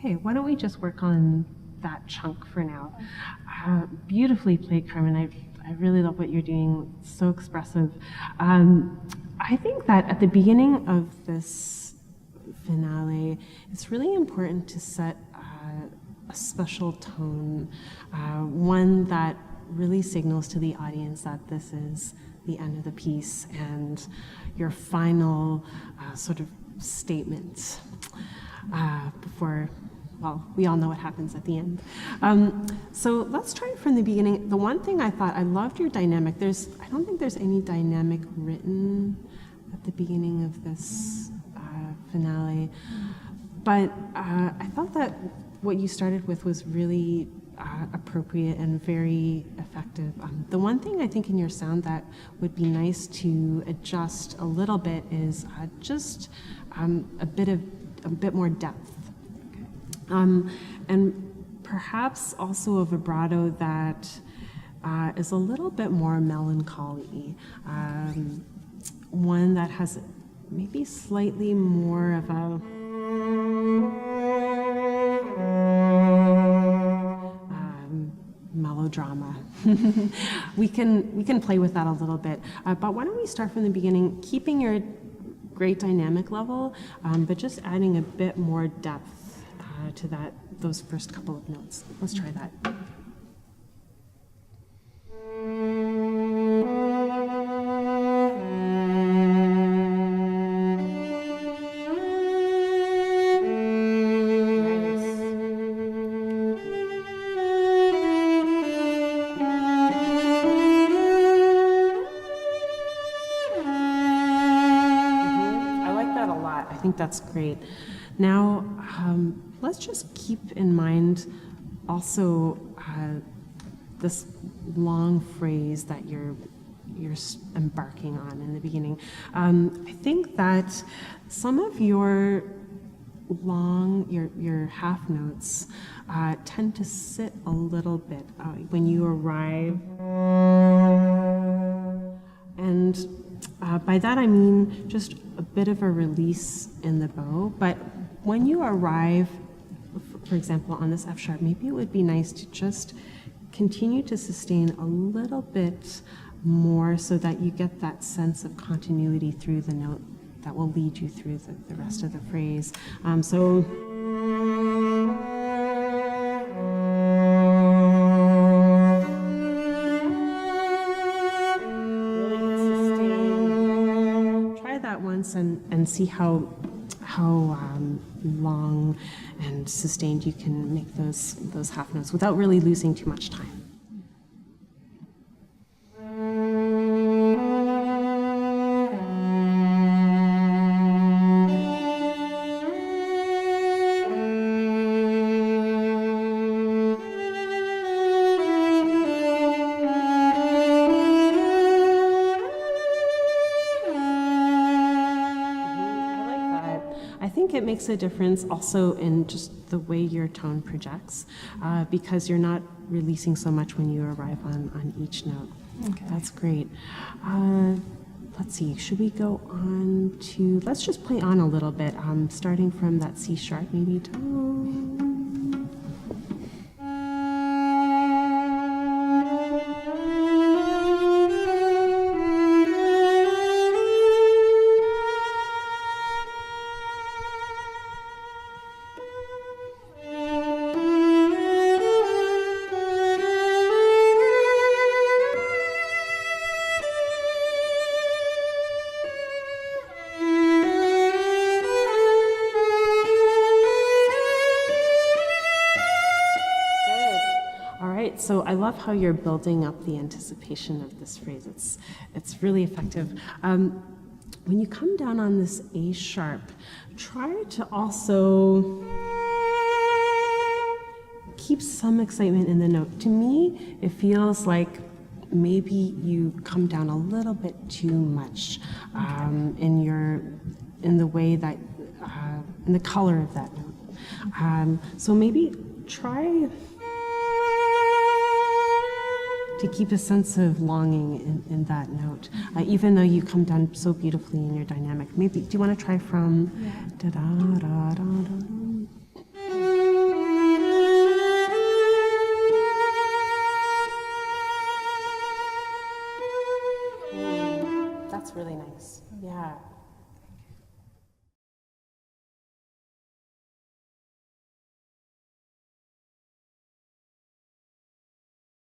Okay, why don't we just work on that chunk for now? Beautifully played, Carmen. I really love what you're doing. It's so expressive. I think that at the beginning of this finale, it's really important to set a special tone, one that really signals to the audience that this is the end of the piece and your final sort of statement before, well, we all know what happens at the end. So let's try it from the beginning. The one thing I thought, I loved your dynamic. I don't think there's any dynamic written at the beginning of this finale, but I thought that what you started with was really appropriate and very effective. The one thing I think in your sound that would be nice to adjust a little bit is just a bit more depth. And perhaps also a vibrato that is a little bit more melancholy, one that has maybe slightly more of a melodrama. we can play with that a little bit, but why don't we start from the beginning, keeping your great dynamic level, but just adding a bit more depth to those first couple of notes. Let's try that. I think that's great. Now, let's just keep in mind also this long phrase that you're embarking on in the beginning. I think that some of your your half notes tend to sit a little bit when you arrive, and by that I mean just a bit of a release in the bow, but when you arrive, for example, on this F sharp, maybe it would be nice to just continue to sustain a little bit more so that you get that sense of continuity through the note that will lead you through the rest of the phrase. And see how long and sustained you can make those half notes without really losing too much time. It makes a difference also in just the way your tone projects, because you're not releasing so much when you arrive on each note. Okay. That's great. Let's see, should we go on to, let's just play on a little bit, starting from that C sharp maybe. So I love how you're building up the anticipation of this phrase. It's really effective. When you come down on this A sharp, try to also keep some excitement in the note. To me, it feels like maybe you come down a little bit too much in the way that in the color of that note. So maybe try to keep a sense of longing in that note, even though you come down so beautifully in your dynamic. Maybe, do you want to try from da da da da da? Yeah.